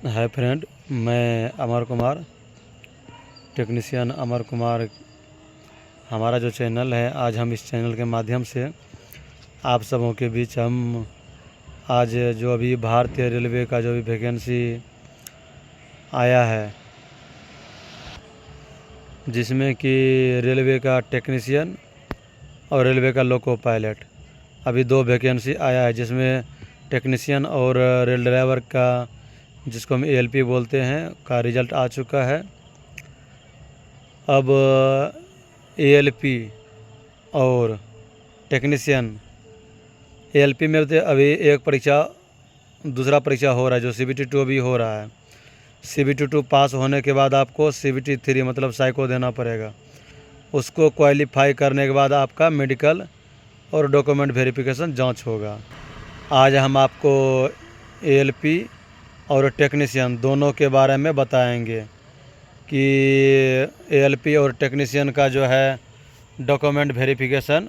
Hi friend, मैं Amar Kumar, technician Amar Kumar. हमारा जो चैनल है, आज हम इस चैनल के माध्यम से आप सबों के बीच हम आज जो अभी भारतीय रेलवे का जो भी वैकेंसी आया है, जिसमें कि रेलवे का टेक्नीशियन और रेलवे का लोको पायलट, अभी 2 वैकेंसी आया है, जिसमें टेक्नीशियन और रेल ड्राइवर का, जिसको हम ALP बोलते हैं, का रिज़ल्ट आ चुका है। अब ALP और टेक्नीशियन, ALP में तो अभी एक परीक्षा, दूसरा परीक्षा हो रहा है जो CBT 2 अभी हो रहा है। CBT 2 पास होने के बाद आपको CBT 3 मतलब साइको देना पड़ेगा। उसको क्वालिफाई करने के बाद आपका मेडिकल और डॉक्यूमेंट वेरिफिकेशन जांच होगा। आज हम आपको ALP और टेक्नीशियन दोनों के बारे में बताएंगे कि ALP और टेक्नीशियन का जो है डॉक्यूमेंट वेरिफिकेशन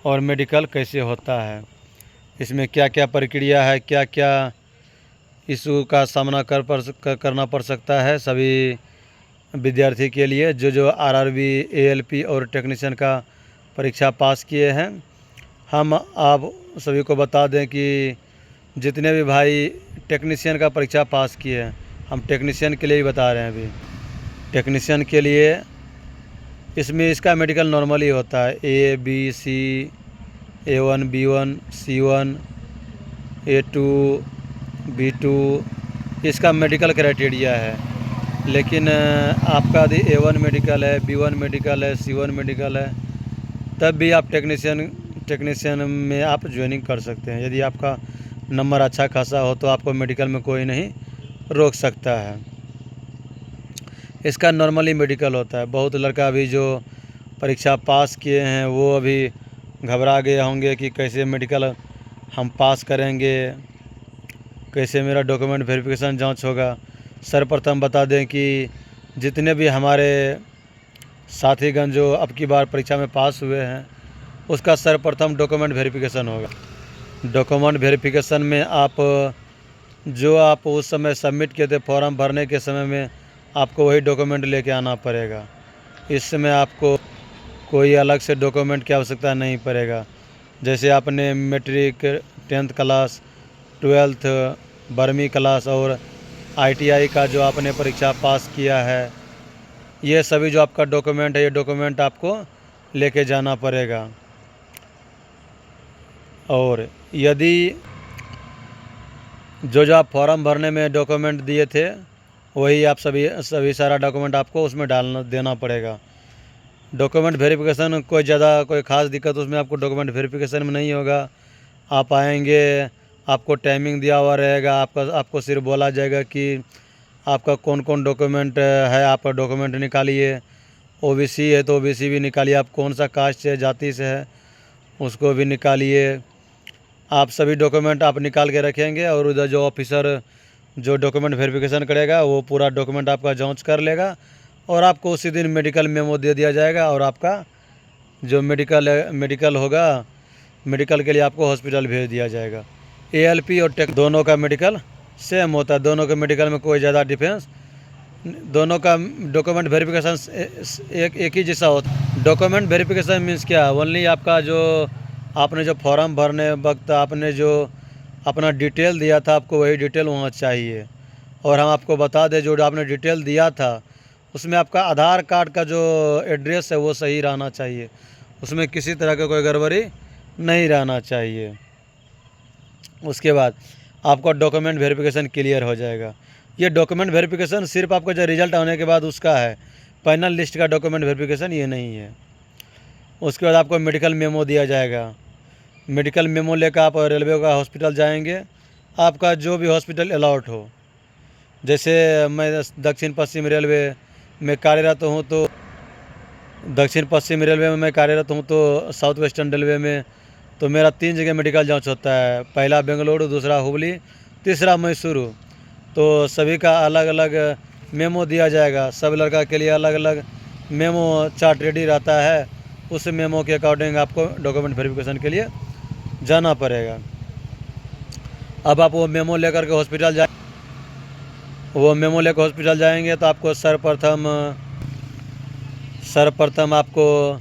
और मेडिकल कैसे होता है, इसमें क्या क्या प्रक्रिया है, क्या क्या इशू का सामना करना पड़ सकता है सभी विद्यार्थी के लिए जो RRB, ALP और टेक्नीशियन का परीक्षा पास किए हैं। हम आप सभी को बता दें कि जितने भी भाई टेक्नीशियन का परीक्षा पास किए हैं, हम टेक्नीशियन के लिए ही बता रहे हैं। अभी टेक्नीशियन के लिए इसमें इसका मेडिकल नॉर्मली होता है, A, B, C, A1, B1, C1, A2, B2, इसका मेडिकल क्राइटेरिया है। लेकिन आपका यदि A1 मेडिकल है, B1 मेडिकल है, C1 मेडिकल है, तब भी आप टेक्नीशियन में आप ज्वाइनिंग कर सकते हैं। यदि आपका नंबर अच्छा खासा हो तो आपको मेडिकल में कोई नहीं रोक सकता है। इसका नॉर्मली मेडिकल होता है। बहुत लड़का अभी जो परीक्षा पास किए हैं वो अभी घबरा गए होंगे कि कैसे मेडिकल हम पास करेंगे, कैसे मेरा डॉक्यूमेंट वेरिफिकेशन जांच होगा। सर्वप्रथम बता दें कि जितने भी हमारे साथीगण जो अब की बार परीक्षा में पास हुए हैं, उसका सर्वप्रथम डॉक्यूमेंट वेरिफिकेशन होगा। डॉक्यूमेंट वेरिफिकेशन में आप उस समय सबमिट किए थे फॉर्म भरने के समय में, आपको वही डॉक्यूमेंट लेके आना पड़ेगा। इस समय आपको कोई अलग से डॉक्यूमेंट की आवश्यकता नहीं पड़ेगा। जैसे आपने मैट्रिक, 10th क्लास, 12th, 12वीं क्लास और ITI का जो आपने परीक्षा पास किया है, ये सभी जो आपका डॉक्यूमेंट है, ये डॉक्यूमेंट आपको लेके जाना पड़ेगा। और यदि जो आप फॉर्म भरने में डॉक्यूमेंट दिए थे, वही आप सभी सारा डॉक्यूमेंट आपको उसमें देना पड़ेगा। डॉक्यूमेंट वेरिफिकेशन कोई ख़ास दिक्कत उसमें आपको डॉक्यूमेंट वेरिफिकेशन में नहीं होगा। आप आएंगे, आपको टाइमिंग दिया हुआ रहेगा, आपको सिर्फ बोला जाएगा कि आपका कौन कौन डॉक्यूमेंट है, आप डॉक्यूमेंट निकालिए। OBC है तो OBC भी निकालिए, आप कौन सा कास्ट से, जाति से है, उसको भी निकालिए। आप सभी डॉक्यूमेंट आप निकाल के रखेंगे और उधर जो ऑफिसर जो डॉक्यूमेंट वेरिफिकेशन करेगा वो पूरा डॉक्यूमेंट आपका जांच कर लेगा और आपको उसी दिन मेडिकल मेमो दे दिया जाएगा। और आपका जो मेडिकल होगा, मेडिकल के लिए आपको हॉस्पिटल भेज दिया जाएगा। ALP और टेक दोनों का मेडिकल सेम होता है, दोनों के मेडिकल में कोई ज़्यादा डिफरेंस, दोनों का डॉक्यूमेंट वेरिफिकेशन एक ही जैसा होता है। डॉक्यूमेंट वेरिफिकेशन मीन्स क्या, ओनली आपका जो आपने जो फॉर्म भरने वक्त आपने जो अपना डिटेल दिया था, आपको वही डिटेल वहाँ चाहिए। और हम आपको बता दें, जो आपने डिटेल दिया था उसमें आपका आधार कार्ड का जो एड्रेस है वो सही रहना चाहिए, उसमें किसी तरह का कोई गड़बड़ी नहीं रहना चाहिए। उसके बाद आपका डॉक्यूमेंट वेरिफिकेशन क्लियर हो जाएगा। ये डॉक्यूमेंट वेरिफिकेशन सिर्फ आपका जो रिजल्ट आने के बाद उसका है, फाइनल लिस्ट का डॉक्यूमेंट वेरिफिकेशन ये नहीं है। उसके बाद आपको मेडिकल मेमो दिया जाएगा। मेडिकल मेमो लेकर आप रेलवे का हॉस्पिटल जाएंगे, आपका जो भी हॉस्पिटल अलाउट हो। जैसे मैं दक्षिण पश्चिम रेलवे में कार्यरत हूँ, तो दक्षिण पश्चिम रेलवे में मैं कार्यरत हूँ, तो साउथ वेस्टर्न रेलवे में तो मेरा 3 जगह मेडिकल जांच होता है। पहला बेंगलुरु, दूसरा हुबली, तीसरा मैसूरू। तो सभी का अलग अलग मेमो दिया जाएगा। सब लड़का के लिए अलग अलग मेमो चार्ट रेडी रहता है। उस मेमो के अकॉर्डिंग आपको डॉक्यूमेंट वेरिफिकेशन के लिए जाना पड़ेगा। अब आप वो मेमो लेकर के हॉस्पिटल वो मेमो लेकर हॉस्पिटल जाएंगे तो आपको सर्वप्रथम आपको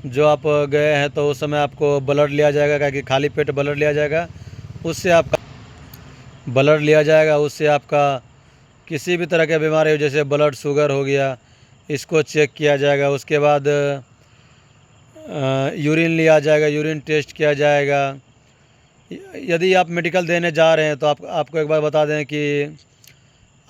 जो आप गए हैं तो उस समय आपको ब्लड लिया जाएगा, क्या कि खाली पेट ब्लड लिया जाएगा। उससे आपका ब्लड लिया जाएगा, उससे आपका किसी भी तरह के बीमारी हो जैसे ब्लड शुगर हो गया, इसको चेक किया जाएगा। उसके बाद यूरिन लिया जाएगा, यूरिन टेस्ट किया जाएगा। यदि आप मेडिकल देने जा रहे हैं तो आपको एक बार बता दें कि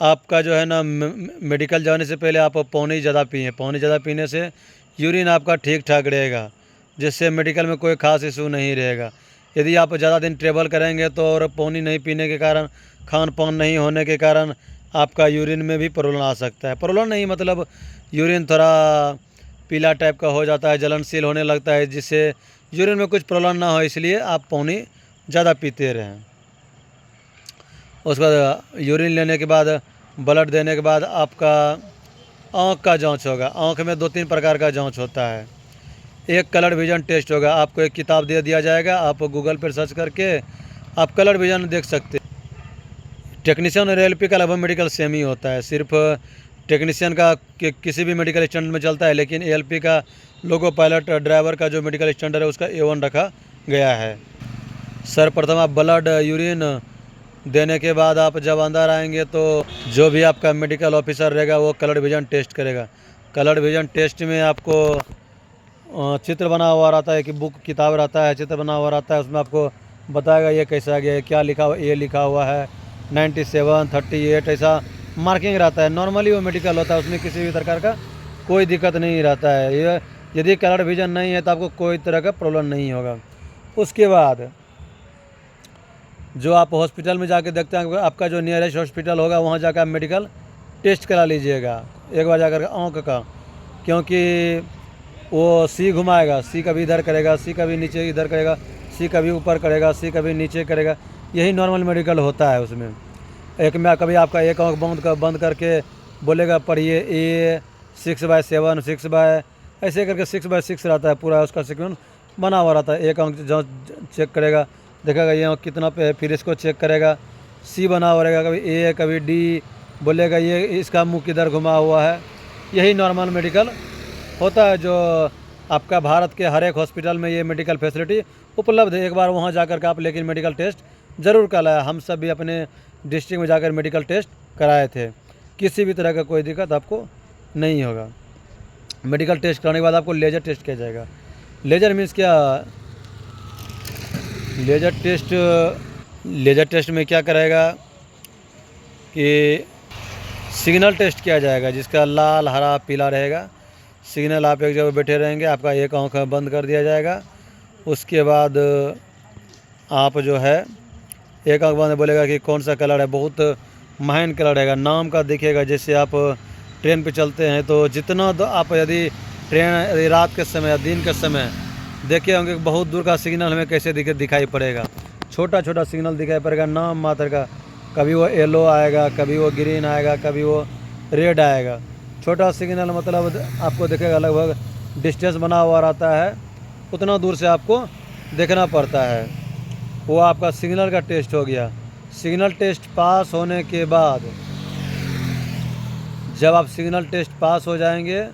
आपका जो है ना मेडिकल जाने से पहले आप पानी ज़्यादा पिएँ। पानी ज़्यादा पीने से यूरिन आपका ठीक ठाक रहेगा, जिससे मेडिकल में कोई ख़ास इशू नहीं रहेगा। यदि आप ज़्यादा दिन ट्रेवल करेंगे तो और पानी नहीं पीने के कारण, खान पान नहीं होने के कारण आपका यूरिन में भी प्रॉब्लम आ सकता है। प्रॉब्लम नहीं मतलब यूरिन थोड़ा पीला टाइप का हो जाता है, जलनशील होने लगता है, जिससे यूरिन में कुछ प्रॉब्लम ना हो, इसलिए आप पानी ज़्यादा पीते रहें। उसके बाद यूरिन लेने के बाद, ब्लड देने के बाद आपका आँख का जांच होगा। आँख में 2-3 प्रकार का जांच होता है। एक कलर विजन टेस्ट होगा। आपको एक किताब दे दिया जाएगा, आप गूगल पर सर्च करके आप कलर विजन देख सकते हैं। टेक्नीशियन और एलपी का लगभग मेडिकल सेम ही होता है, सिर्फ टेक्नीशियन का किसी भी मेडिकल स्टैंडर्ड में चलता है, लेकिन एलपी का लोगो पायलट ड्राइवर का जो मेडिकल स्टैंडर्ड है उसका A1 रखा गया है। सर्वप्रथम आप ब्लड यूरिन देने के बाद आप जब अंदर आएंगे तो जो भी आपका मेडिकल ऑफिसर रहेगा वो कलर विजन टेस्ट करेगा। कलर विजन टेस्ट में आपको चित्र बना हुआ रहता है कि बुक किताब रहता है, चित्र बना हुआ रहता है, उसमें आपको बताएगा ये कैसा गया है, क्या लिखा हुआ, ये लिखा हुआ है 97, 38 ऐसा मार्किंग रहता है। नॉर्मली वो मेडिकल होता है, उसमें किसी भी प्रकार का कोई दिक्कत नहीं रहता है। ये यदि कलर विजन नहीं है तो आपको कोई तरह का प्रॉब्लम नहीं होगा। उसके बाद जो आप हॉस्पिटल में जाके देखते हैं, आपका जो नियरेस्ट हॉस्पिटल होगा वहाँ जाकर आप मेडिकल टेस्ट करा लीजिएगा एक बार जाकर आँख का, क्योंकि वो सी घुमाएगा, सी कभी इधर करेगा, सी कभी नीचे इधर करेगा, सी कभी ऊपर करेगा, सी कभी नीचे करेगा। यही नॉर्मल मेडिकल होता है। उसमें एक में कभी आपका एक आँख बंद करके बोलेगा पढ़िए A 6/7, 6 ऐसे करके 6/6 रहता है पूरा, उसका सीक्वेंस बना हुआ रहता है। एक आँख जो चेक करेगा, देखेगा ये आँख कितना पे है, फिर इसको चेक करेगा, सी बना हुआ रहेगा, कभी A कभी D बोलेगा ये इसका मुँह किधर घुमा हुआ है। यही नॉर्मल मेडिकल होता है, जो आपका भारत के हर एक हॉस्पिटल में ये मेडिकल फैसिलिटी उपलब्ध है। एक बार वहाँ जाकर के आप लेकिन मेडिकल टेस्ट ज़रूर कराया। हम सब भी अपने डिस्ट्रिक्ट में जाकर मेडिकल टेस्ट कराए थे, किसी भी तरह का कोई दिक्कत आपको नहीं होगा। मेडिकल टेस्ट कराने के बाद आपको लेज़र टेस्ट किया जाएगा। लेज़र मीन्स क्या? लेज़र टेस्ट में क्या करेगा कि सिग्नल टेस्ट किया जाएगा, जिसका लाल हरा पीला रहेगा सिग्नल। आप एक जगह बैठे रहेंगे, आपका एक आँख बंद कर दिया जाएगा। उसके बाद आप जो है एक आँख बंद बोलेगा कि कौन सा कलर है, बहुत महंगा कलर रहेगा, नाम का दिखेगा। जैसे आप ट्रेन पे चलते हैं तो जितना आप यदि ट्रेन रात के समय या दिन के समय देखे होंगे बहुत दूर का सिग्नल हमें कैसे दिखाई पड़ेगा, छोटा छोटा सिग्नल दिखाई पड़ेगा नाम मात्र का। कभी वो येलो आएगा, कभी वो ग्रीन आएगा, कभी वो रेड आएगा। छोटा सिग्नल मतलब आपको दिखेगा, लगभग डिस्टेंस बना हुआ रहता है, उतना दूर से आपको देखना पड़ता है। वो आपका सिग्नल का टेस्ट हो गया। सिग्नल टेस्ट पास होने के बाद जब आप सिग्नल टेस्ट पास हो जाएंगे,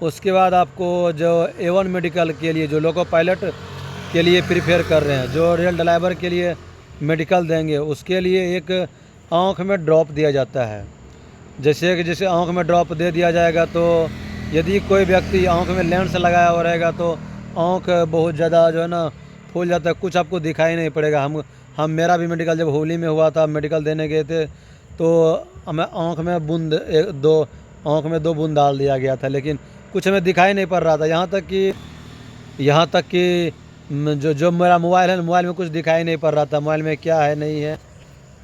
उसके बाद आपको जो A1 मेडिकल के लिए, जो लोको पायलट के लिए प्रिपेयर कर रहे हैं, जो रेल ड्राइवर के लिए मेडिकल देंगे, उसके लिए एक आँख में ड्रॉप दिया जाता है। जैसे आँख में ड्रॉप दे दिया जाएगा तो यदि कोई व्यक्ति आँख में लेंस लगाया हुआ रहेगा तो आँख बहुत ज़्यादा जो है ना फूल जाता है, कुछ आपको दिखाई नहीं पड़ेगा। हम मेरा भी मेडिकल जब होली में हुआ था, मेडिकल देने गए थे तो हमें आँख में आँख में 2 बूंद डाल दिया गया था, लेकिन कुछ हमें दिखाई नहीं पड़ रहा था। यहाँ तक कि जो मेरा मोबाइल है, मोबाइल में कुछ दिखाई नहीं पड़ रहा था, मोबाइल में क्या है नहीं है,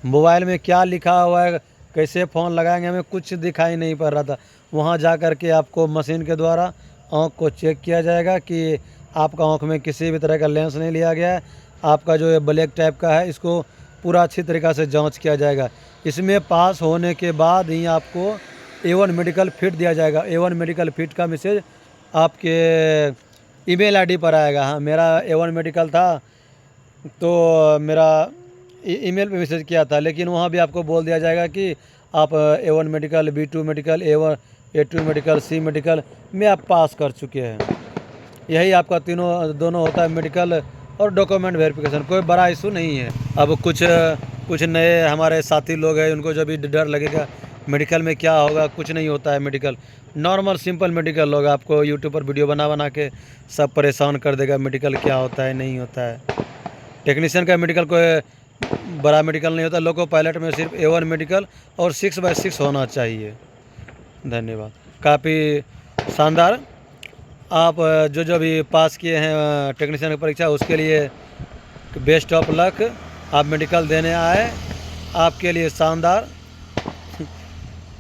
मोबाइल में क्या लिखा हुआ है, कैसे फ़ोन लगाएंगे, हमें कुछ दिखाई नहीं पड़ रहा था। वहाँ जा कर के आपको मशीन के द्वारा आँख को चेक किया जाएगा कि आपका आँख में किसी भी तरह का लेंस नहीं लिया गया है। आपका जो ये ब्लैक टाइप का है, इसको पूरा अच्छी तरीक़ा से जांच किया जाएगा। इसमें पास होने के बाद ही आपको A1 मेडिकल फिट दिया जाएगा। A1 मेडिकल फिट का मैसेज आपके ईमेल आईडी पर आएगा। हाँ, मेरा A1 मेडिकल था तो मेरा ईमेल पे मैसेज किया था, लेकिन वहाँ भी आपको बोल दिया जाएगा कि आप A1 medical, B2 medical, A2 medical, C medical में आप पास कर चुके हैं। यही आपका दोनों होता है, मेडिकल और डॉक्यूमेंट वेरिफिकेशन। कोई बड़ा इशू नहीं है। अब कुछ नए हमारे साथी लोग हैं, उनको जब भी डर लगेगा मेडिकल में क्या होगा, कुछ नहीं होता है मेडिकल, नॉर्मल सिंपल मेडिकल लोग आपको यूट्यूब पर वीडियो बना के सब परेशान कर देगा मेडिकल क्या होता है नहीं होता है। टेक्नीशियन का मेडिकल कोई बड़ा मेडिकल नहीं होता। लोको पायलट में सिर्फ A1 मेडिकल और 6/6 होना चाहिए। धन्यवाद। काफ़ी शानदार। आप जो भी पास किए हैं टेक्नीशियन की परीक्षा, उसके लिए बेस्ट ऑफ लक। आप मेडिकल देने आए, आपके लिए शानदार।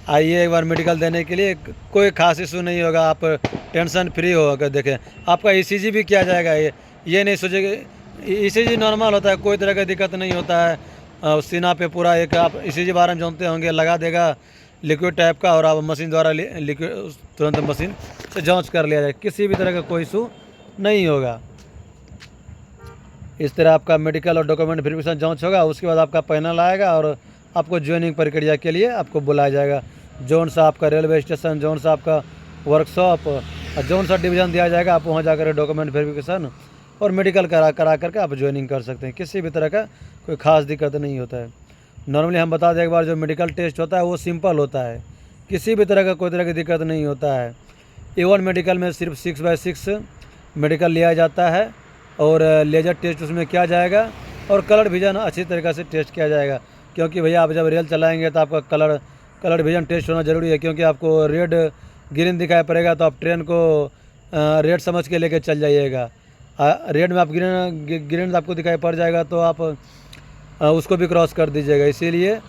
आइए एक बार मेडिकल देने के लिए, कोई खास इशू नहीं होगा। आप टेंशन फ्री होकर देखें। आपका ECG भी किया जाएगा। ये नहीं सोचेंगे, ECG नॉर्मल होता है, कोई तरह का दिक्कत नहीं होता है। सीना पे पूरा एक आप ECG बारे में जानते होंगे, लगा देगा लिक्विड टाइप का, और आप मशीन द्वारा लिक्विड तुरंत मशीन से जांच कर लिया जाए, किसी भी तरह का कोई इशू नहीं होगा। इस तरह आपका मेडिकल और डॉक्यूमेंट वेरिफिकेशन जांच होगा। उसके बाद आपका पैनल आएगा और आपको ज्वाइनिंग प्रक्रिया के लिए आपको बुलाया जाएगा। जौन सा आपका रेलवे स्टेशन, जौन सा आपका वर्कशॉप, जौन सा डिवीज़न दिया जाएगा, आप वहाँ जाकर डॉक्यूमेंट वेरिफिकेशन और मेडिकल करा करके आप ज्वाइनिंग कर सकते हैं। किसी भी तरह का कोई ख़ास दिक्कत नहीं होता है। नॉर्मली हम बता दें एक बार, जो मेडिकल टेस्ट होता है वो सिंपल होता है, किसी भी तरह का कोई तरह की दिक्कत नहीं होता है। A1 मेडिकल में सिर्फ 6/6 मेडिकल लिया जाता है और लेज़र टेस्ट उसमें किया जाएगा और कलर विजन अच्छी तरीक़े से टेस्ट किया जाएगा। क्योंकि भैया आप जब रेल चलाएंगे तो आपका कलर विजन टेस्ट होना ज़रूरी है। क्योंकि आपको रेड ग्रीन दिखाई पड़ेगा तो आप ट्रेन को रेड समझ के लेके चल जाइएगा। रेड में आप ग्रीन आपको दिखाई पड़ जाएगा तो आप उसको भी क्रॉस कर दीजिएगा। इसीलिए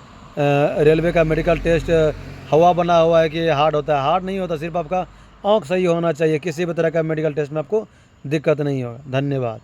रेलवे का मेडिकल टेस्ट हवा बना हुआ है कि हार्ड होता है, हार्ड नहीं होता। सिर्फ आपका आँख सही होना चाहिए, किसी भी तरह का मेडिकल टेस्ट में आपको दिक्कत नहीं होगा। धन्यवाद।